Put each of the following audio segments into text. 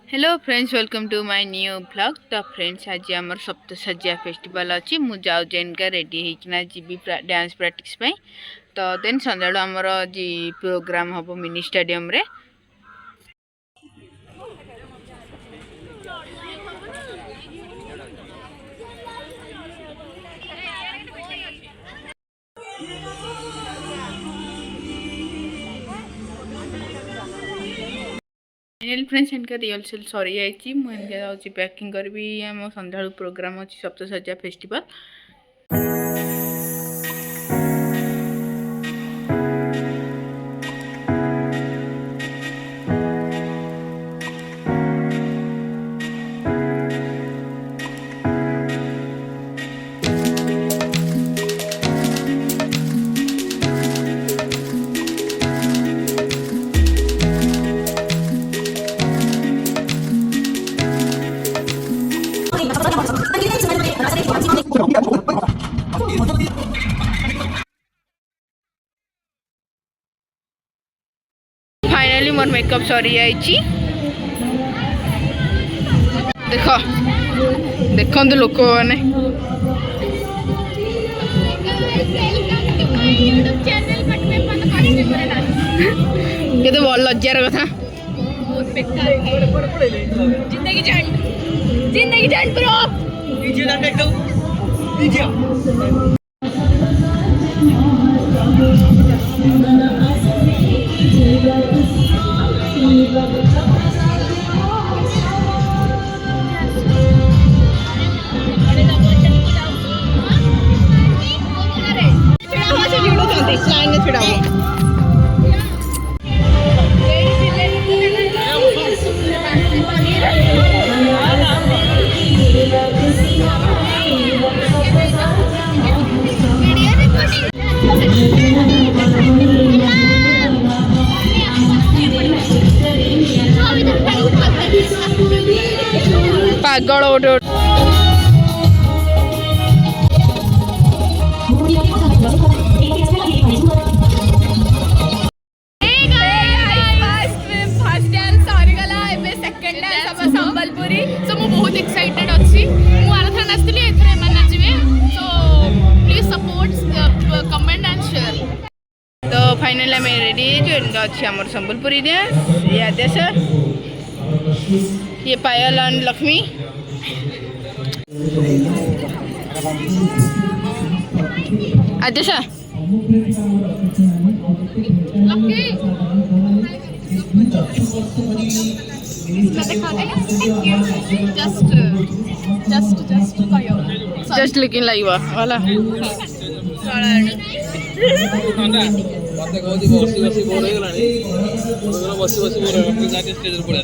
Hello friends, welcome to my new blog. तो friends, आज आम सप्तशଯ୍ୟା फेस्टिवल अच्छी मुझे जेनका रेडी होना जी डांस प्रैक्टिस तो देन सन्जा आमर जी प्रोग्राम हम मिनी स्टेडियम रे। फाइनल फ्रेंड्स, इनका रिहर्सल सरी जाइए। मुझे पैकिंग करी आम सन्धा प्रोग्राम अच्छी सप्तशଯ୍ୟା फेस्टिवल। फाइनली मोर मेकअप सरी जाइए। देख देखु लोक मैंने केते बड़ लज्जार कथा। जिंदगी जान प्रो पागल ओडो संबलपुरी सो मु बहुत एक्साइटेड अच्छी। मु आरथन नाचली एथरे मन नाचबे, so please support comment and share. तो फाइनली आम रेडी हो अच्छी आमर संबलपुरी डांस। ये आदेश, ये Payal and Lakshmi. Adesh just looking like वाला मत कहती बसी बसी बोर हो बसी बसी बोर जाके स्टेज पर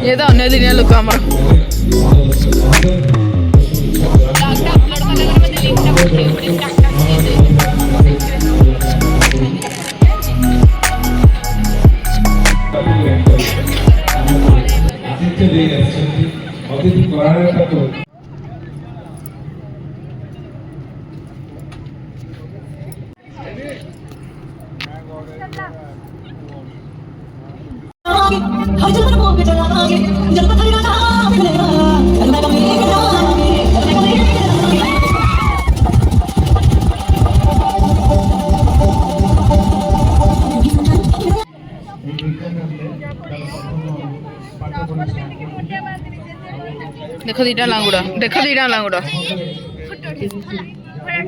ये तो अन्य दिन लोक आम देखो दीटा लांगुड़ा, देखो दीटा लांगुड़ा। ମୋ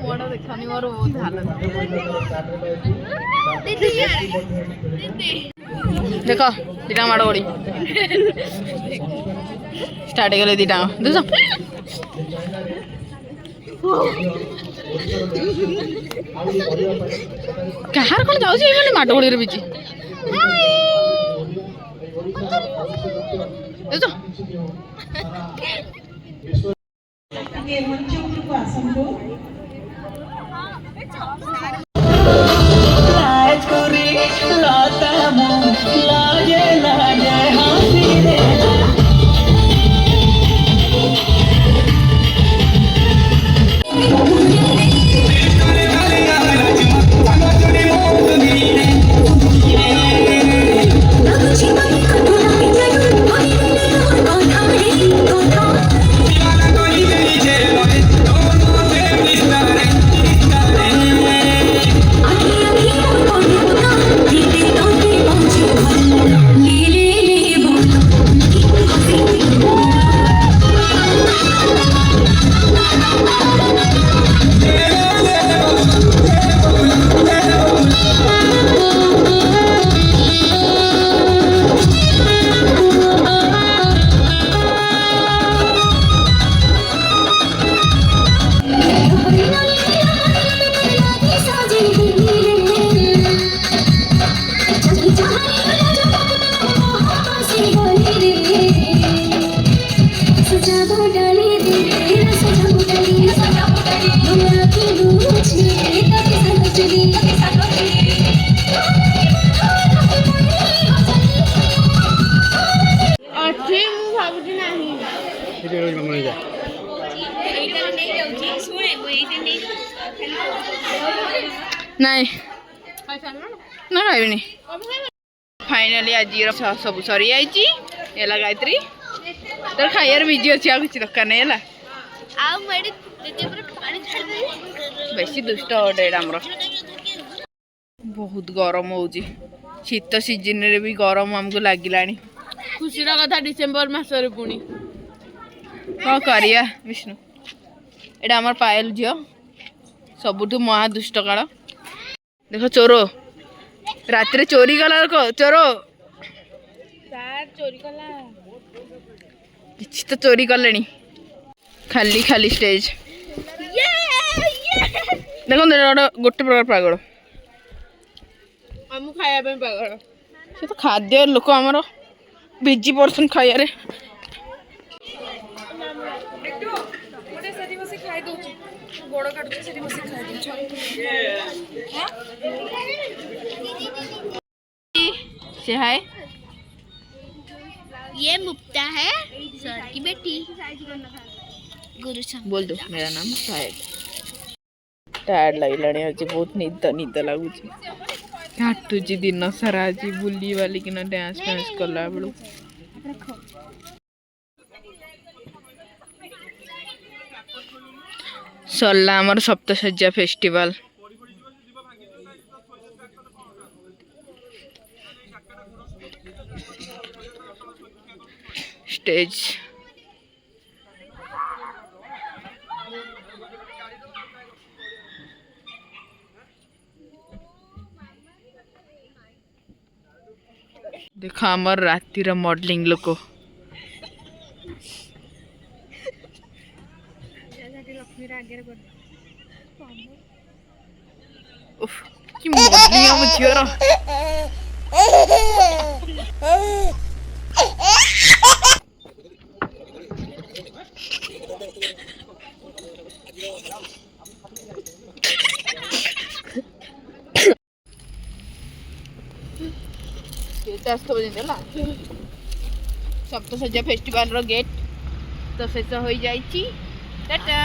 ମୁହଁଟା ଦେଖାନି ମୋର ବହୁତ ହାଲତ ଦେଖ ଦିଟା ମାଡ଼ ଗୋଡ଼ି ଷ୍ଟାର୍ଟ ହେଇଗଲେ ଦିଟା ଦେଖ କାହାର କ'ଣ ଯାଉଛି ଏମାନେ ମାଡ଼ ଗୋଡ଼ିରେ ବିଚି ଦେଖ ନାଇଁ ନା ଖାଇବିନି फाइनाली आज सब सरी जाइए है गायत्री तो खाइबार बिजी अच्छी आ किसी दरकार नहीं है बेसी दुष्ट गोटे आमर बहुत गरम हो शीत सीजन रे भी गरम आमको लगिला खुशी कथा डिसेम्बर मसरे पुणी कौन करिया विष्णु एटा आमर पायल झील सबुठु महादुष्ट काल देख चोर रात चोरी कला चोर चोरी कला किसी तो चोरी कले खाली खाली स्टेज देख गोटे प्रकार पागल आम खाया पागल से तो खाद्य लोक आमर बिजी पर्सन खाइबारे से हाय ये मुक्ता है सर की बेटी गुरु बोल दो मेरा नाम साहेब टायर्ड लगे आज बहुत निद निद लगुच घाटुची दिन सारा आज बुली वाली किना डांस डांस कला बेलू सरला आमर सप्तशଯ୍ୟା फेस्टिवल स्टेज देखा आमर रातिर मॉडलिंग लोक कि मॉडलिंग हम झीर सप्तशଯ୍ୟା फेस्टिवल रो गेट तो शेष हो जाइए टाटा।